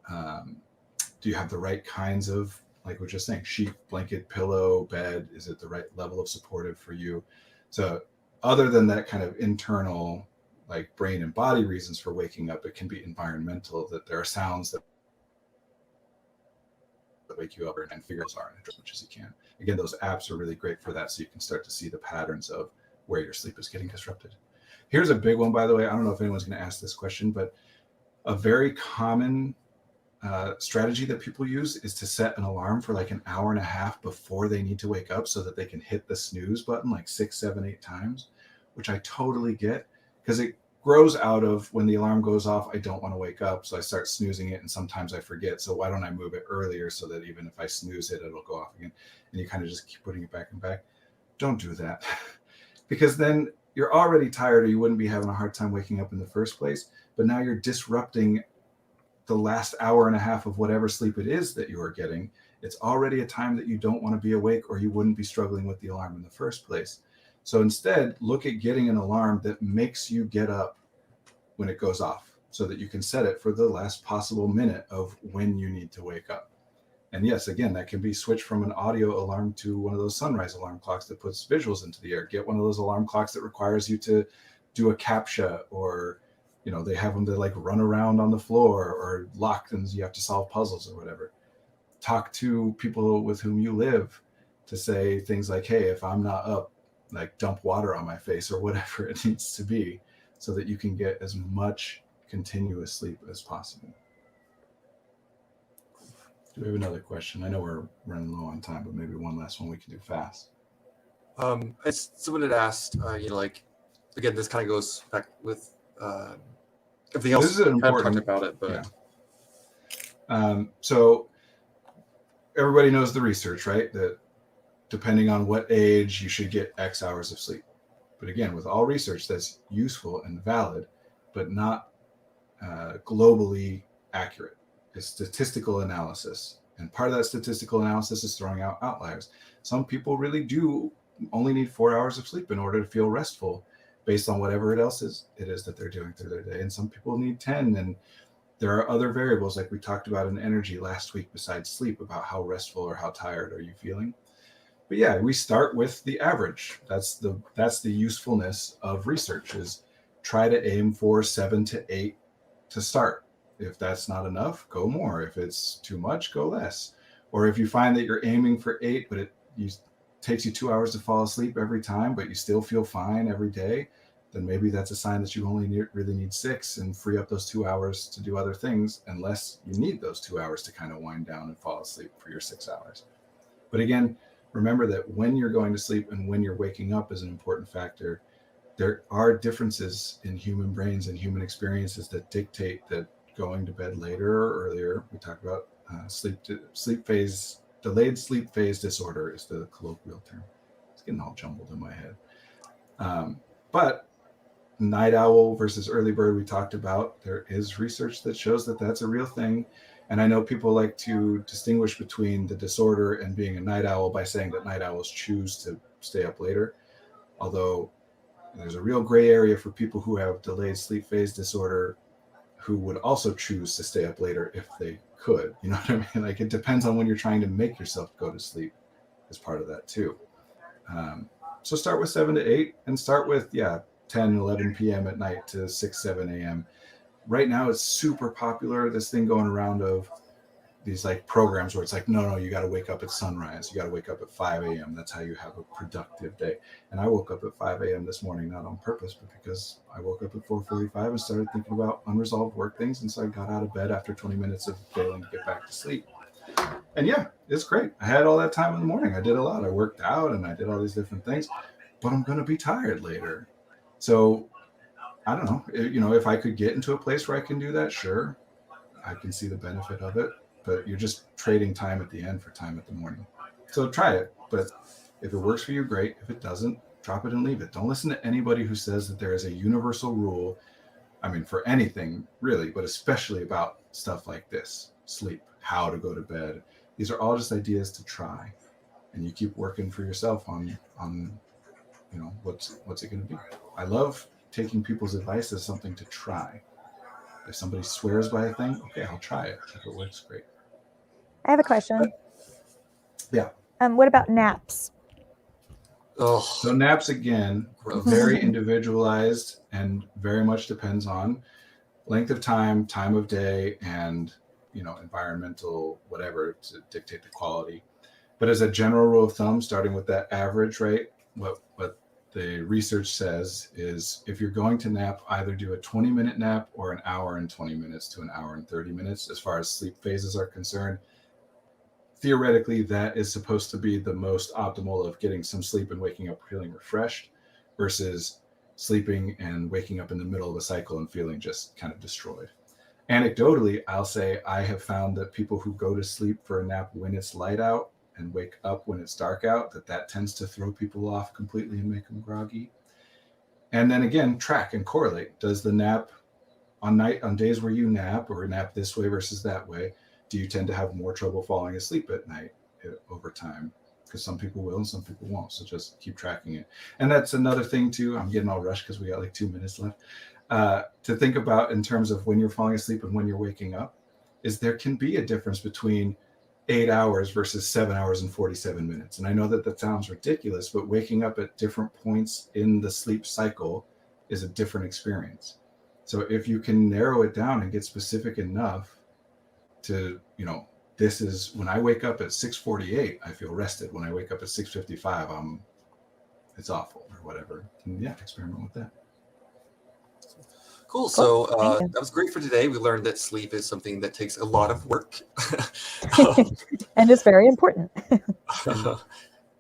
Do you have the right kinds of, like we're just saying, sheet, blanket, pillow, bed? Is it the right level of supportive for you? So other than that kind of internal, brain and body reasons for waking up, it can be environmental, that there are sounds that wake you up and figure those out as much as you can. Again, those apps are really great for that, so you can start to see the patterns of where your sleep is getting disrupted. Here's a big one, by the way. I don't know if anyone's going to ask this question, but a very common strategy that people use is to set an alarm for an hour and a half before they need to wake up, so that they can hit the snooze button 6, 7, 8 times, which I totally get, because it grows out of when the alarm goes off, I don't want to wake up, so I start snoozing it, and sometimes I forget. So why don't I move it earlier so that even if I snooze it, it'll go off again? And you kind of just keep putting it back and back. Don't do that, because then you're already tired, or you wouldn't be having a hard time waking up in the first place. But now you're disrupting the last hour and a half of whatever sleep it is that you are getting. It's already a time that you don't want to be awake, or you wouldn't be struggling with the alarm in the first place. So instead, look at getting an alarm that makes you get up when it goes off, so that you can set it for the last possible minute of when you need to wake up. And yes, again, that can be switched from an audio alarm to one of those sunrise alarm clocks that puts visuals into the air. Get one of those alarm clocks that requires you to do a CAPTCHA, or they have them to run around on the floor, or locked and you have to solve puzzles or whatever. Talk to people with whom you live to say things like, hey, if I'm not up, dump water on my face, or whatever it needs to be, so that you can get as much continuous sleep as possible. Do we have another question? I know we're running low on time, but maybe one last one we can do fast. Someone had asked, again, this kind of goes back with everything else. This is an important, talked about it, but so everybody knows the research, right? That depending on what age, you should get X hours of sleep. But again, with all research, that's useful and valid, but not globally accurate. It's statistical analysis. And part of that statistical analysis is throwing out outliers. Some people really do only need 4 hours of sleep in order to feel restful based on whatever it is that they're doing through their day. And some people need 10. And there are other variables, like we talked about in energy last week, besides sleep, about how restful or how tired are you feeling. But yeah, we start with the average. That's the usefulness of research, is try to aim for 7 to 8 to start. If that's not enough, go more. If it's too much, go less. Or if you find that you're aiming for 8, but it takes you 2 hours to fall asleep every time, but you still feel fine every day, then maybe that's a sign that you only really need 6 and free up those 2 hours to do other things, unless you need those 2 hours to kind of wind down and fall asleep for your 6 hours. But again, remember that when you're going to sleep and when you're waking up is an important factor. There are differences in human brains and human experiences that dictate that going to bed later or earlier. We talked about delayed sleep phase disorder is the colloquial term. It's getting all jumbled in my head. But night owl versus early bird, we talked about. There is research that shows that that's a real thing. And I know people like to distinguish between the disorder and being a night owl by saying that night owls choose to stay up later. Although there's a real gray area for people who have delayed sleep phase disorder who would also choose to stay up later if they could. You know what I mean? Like, it depends on when you're trying to make yourself go to sleep as part of that too. So start with 7 to 8 and start with 10, 11 p.m. at night to 6, 7 a.m. Right now it's super popular, this thing going around of these like programs where it's like, no, you got to wake up at sunrise. You got to wake up at 5 a.m. That's how you have a productive day. And I woke up at 5 a.m. this morning, not on purpose, but because I woke up at 4:45 and started thinking about unresolved work things. And so I got out of bed after 20 minutes of failing to get back to sleep. And yeah, it's great. I had all that time in the morning. I did a lot. I worked out and I did all these different things, but I'm going to be tired later. So I don't know, if I could get into a place where I can do that, sure, I can see the benefit of it. But you're just trading time at the end for time at the morning. So try it. But if it works for you, great. If it doesn't, drop it and leave it. Don't listen to anybody who says that there is a universal rule. I mean, for anything really, but especially about stuff like this, sleep, how to go to bed. These are all just ideas to try. And you keep working for yourself on what's it going to be. I love taking people's advice as something to try. If somebody swears by a thing, okay, I'll try it. If it works, great. I have a question. Yeah. What about naps? Oh, So naps, again, very individualized and very much depends on length of time of day, and environmental whatever to dictate the quality. But as a general rule of thumb, starting with that average, right? What the research says is, if you're going to nap, either do a 20-minute nap or an hour and 20 minutes to an hour and 30 minutes as far as sleep phases are concerned. Theoretically, that is supposed to be the most optimal of getting some sleep and waking up feeling refreshed, versus sleeping and waking up in the middle of a cycle and feeling just kind of destroyed. Anecdotally, I'll say I have found that people who go to sleep for a nap when it's light out and wake up when it's dark out, that tends to throw people off completely and make them groggy. And then again, track and correlate. Does the nap on days where you nap or nap this way versus that way, do you tend to have more trouble falling asleep at night over time? Because some people will and some people won't. So just keep tracking it. And that's another thing too. I'm getting all rushed because we got like 2 minutes left. To think about in terms of when you're falling asleep and when you're waking up, is there can be a difference between 8 hours versus 7 hours and 47 minutes. And I know that sounds ridiculous, but waking up at different points in the sleep cycle is a different experience. So if you can narrow it down and get specific enough to, this is when I wake up at 6:48, I feel rested. When I wake up at 6:55, it's awful or whatever. And yeah, experiment with that. cool. So that was great for today. We learned that sleep is something that takes a lot of work. And it's very important.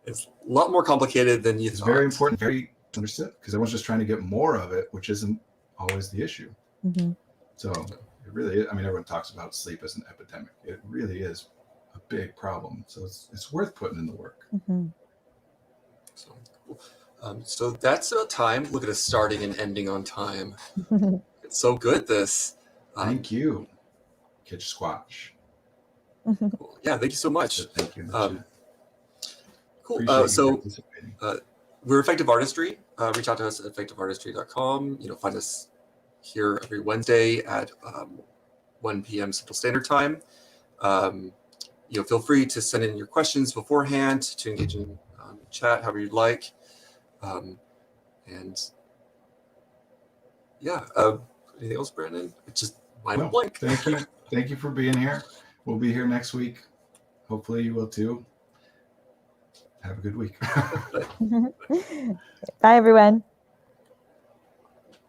It's a lot more complicated than you It's thought. very important, very understood, because everyone's just trying to get more of it, which isn't always the issue. Mm-hmm. So it really is. I mean, everyone talks about sleep as an epidemic. It really is a big problem. So it's worth putting in the work. Mm-hmm. So that's about time. Look at us starting and ending on time. It's so good, this. Thank you, Kid Squatch. Cool. Yeah, thank you so much. Thank you. Cool. Appreciate you So participating. we're Effective Artistry. Reach out to us at effectiveartistry.com. Find us here every Wednesday at 1 p.m. Central Standard Time. Feel free to send in your questions beforehand to engage in chat however you'd like. And yeah, anything else, Brandon? It's just mind blank. Thank you for being here. We'll be here next week. Hopefully you will too. Have a good week. Bye, everyone.